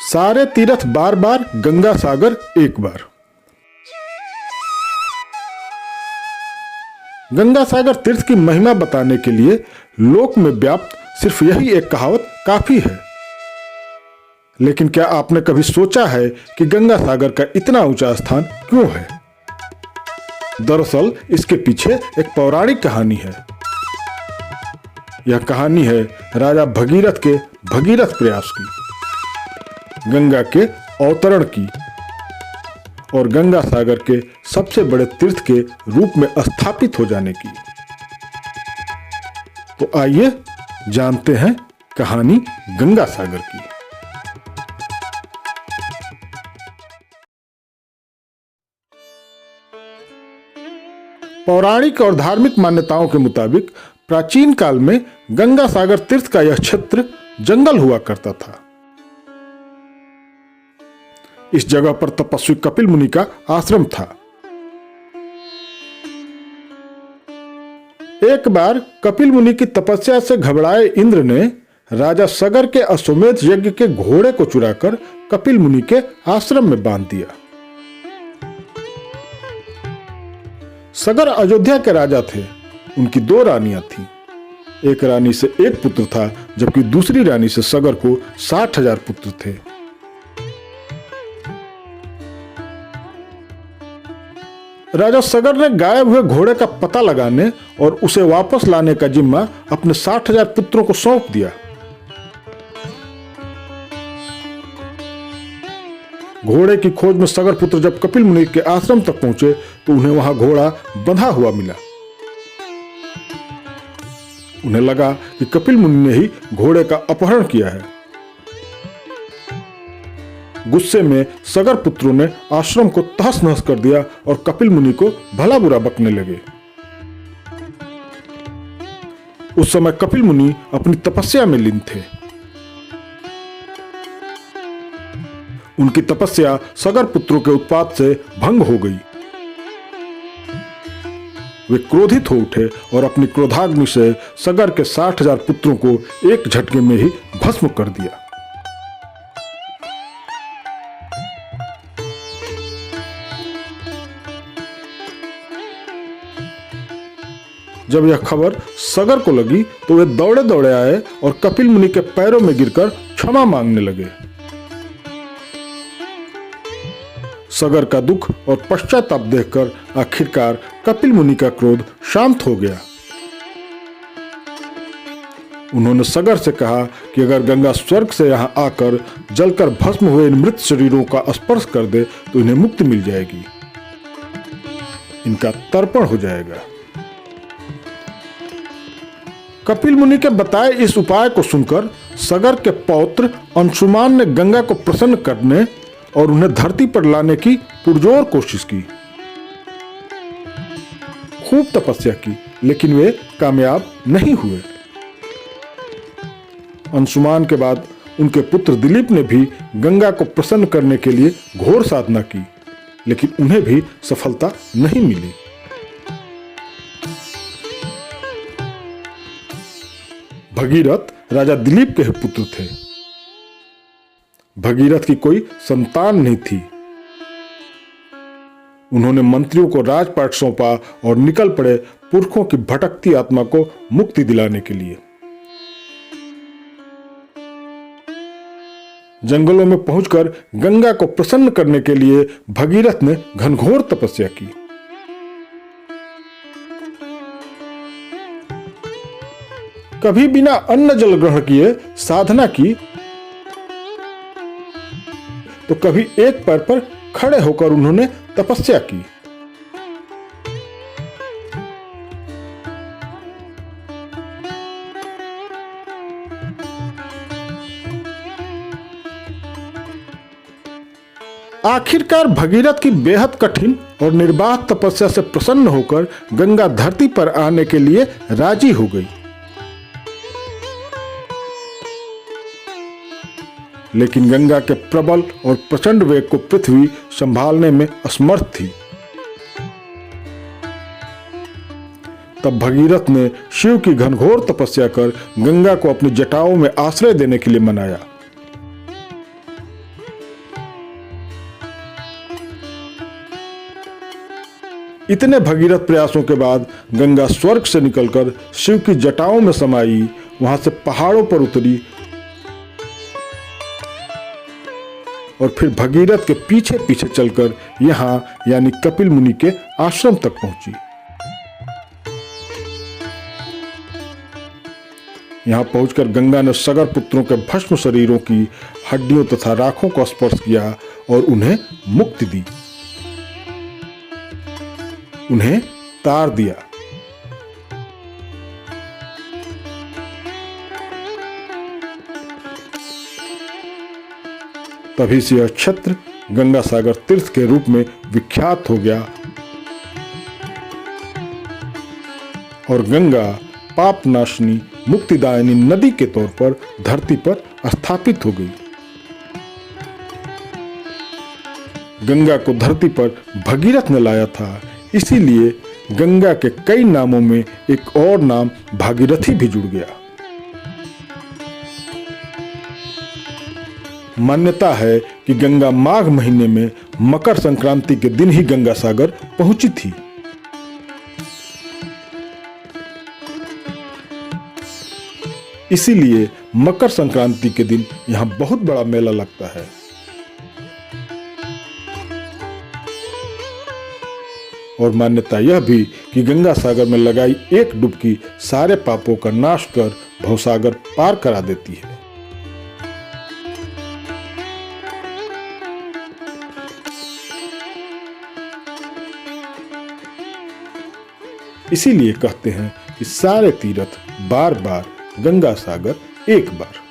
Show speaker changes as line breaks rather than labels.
सारे तीर्थ बार बार, गंगा सागर एक बार। गंगा सागर तीर्थ की महिमा बताने के लिए लोक में व्याप्त सिर्फ यही एक कहावत काफी है। लेकिन क्या आपने कभी सोचा है कि गंगा सागर का इतना ऊंचा स्थान क्यों है? दरअसल इसके पीछे एक पौराणिक कहानी है। यह कहानी है राजा भगीरथ के भगीरथ प्रयास की, गंगा के अवतरण की और गंगा सागर के सबसे बड़े तीर्थ के रूप में स्थापित हो जाने की। तो आइए जानते हैं कहानी गंगा सागर की। पौराणिक और धार्मिक मान्यताओं के मुताबिक प्राचीन काल में गंगा सागर तीर्थ का यह क्षेत्र जंगल हुआ करता था। इस जगह पर तपस्वी कपिल मुनि का आश्रम था। एक बार कपिल मुनि की तपस्या से घबराए इंद्र ने राजा सगर के अश्वमेध यज्ञ के घोड़े को चुराकर कपिल मुनि के आश्रम में बांध दिया। सगर अयोध्या के राजा थे। उनकी 2 रानियां थीं। एक रानी से एक पुत्र था, जबकि दूसरी रानी से सगर को 60,000 पुत्र थे। राजा सगर ने गायब हुए घोड़े का पता लगाने और उसे वापस लाने का जिम्मा अपने 60,000 पुत्रों को सौंप दिया। घोड़े की खोज में सगर पुत्र जब कपिल मुनि के आश्रम तक पहुंचे तो उन्हें वहां घोड़ा बंधा हुआ मिला। उन्हें लगा कि कपिल मुनि ने ही घोड़े का अपहरण किया है। गुस्से में सगर पुत्रों ने आश्रम को तहस नहस कर दिया और कपिल मुनि को भला बुरा बकने लगे। उस समय कपिल मुनि अपनी तपस्या में लीन थे। उनकी तपस्या सगर पुत्रों के उत्पात से भंग हो गई। वे क्रोधित हो उठे और अपनी क्रोधाग्नि से सगर के 60,000 पुत्रों को एक झटके में ही भस्म कर दिया। जब यह खबर सगर को लगी तो वे दौड़े दौड़े आए और कपिल मुनि के पैरों में गिरकर क्षमा मांगने लगे। सगर का दुख और पश्चाताप देखकर आखिरकार कपिल मुनि का क्रोध शांत हो गया। उन्होंने सगर से कहा कि अगर गंगा स्वर्ग से यहां आकर जलकर भस्म हुए इन मृत शरीरों का स्पर्श कर दे तो इन्हें मुक्ति मिल जाएगी, इनका तर्पण हो जाएगा। कपिल मुनि के बताए इस उपाय को सुनकर सगर के पौत्र अंशुमान ने गंगा को प्रसन्न करने और उन्हें धरती पर लाने की पुरजोर कोशिश की। खूब तपस्या की, लेकिन वे कामयाब नहीं हुए। अंशुमान के बाद उनके पुत्र दिलीप ने भी गंगा को प्रसन्न करने के लिए घोर साधना की, लेकिन उन्हें भी सफलता नहीं मिली। भगीरथ राजा दिलीप के पुत्र थे। भगीरथ की कोई संतान नहीं थी। उन्होंने मंत्रियों को राजपाट सौंपा और निकल पड़े पुरखों की भटकती आत्मा को मुक्ति दिलाने के लिए। जंगलों में पहुंचकर गंगा को प्रसन्न करने के लिए भगीरथ ने घनघोर तपस्या की। कभी बिना अन्न जल ग्रहण किए साधना की तो कभी एक पैर पर खड़े होकर उन्होंने तपस्या की। आखिरकार भगीरथ की बेहद कठिन और निर्बाध तपस्या से प्रसन्न होकर गंगा धरती पर आने के लिए राजी हो गई। लेकिन गंगा के प्रबल और प्रचंड वेग को पृथ्वी संभालने में असमर्थ थी। तब भगीरथ ने शिव की घनघोर तपस्या कर गंगा को अपनी जटाओं में आश्रय देने के लिए मनाया। इतने भगीरथ प्रयासों के बाद गंगा स्वर्ग से निकलकर शिव की जटाओं में समाई, वहां से पहाड़ों पर उतरी और फिर भगीरथ के पीछे पीछे चलकर यहाँ यानी कपिल मुनि के आश्रम तक पहुंची। यहाँ पहुंचकर गंगा ने सगर पुत्रों के भस्म शरीरों की हड्डियों तथा राखों को स्पर्श किया और उन्हें मुक्ति दी, उन्हें तार दिया। तभी से यह क्षेत्र गंगा सागर तीर्थ के रूप में विख्यात हो गया और गंगा पापनाशिनी मुक्तिदायिनी नदी के तौर पर धरती पर स्थापित हो गई। गंगा को धरती पर भगीरथ ने लाया था, इसीलिए गंगा के कई नामों में एक और नाम भागीरथी भी जुड़ गया। मान्यता है कि गंगा माघ महीने में मकर संक्रांति के दिन ही गंगा सागर पहुंची थी। इसीलिए मकर संक्रांति के दिन यहां बहुत बड़ा मेला लगता है। और मान्यता यह भी कि गंगा सागर में लगाई एक डुबकी सारे पापों का नाश कर भवसागर पार करा देती है। इसीलिए कहते हैं कि सारे तीर्थ बार बार, गंगा सागर एक बार।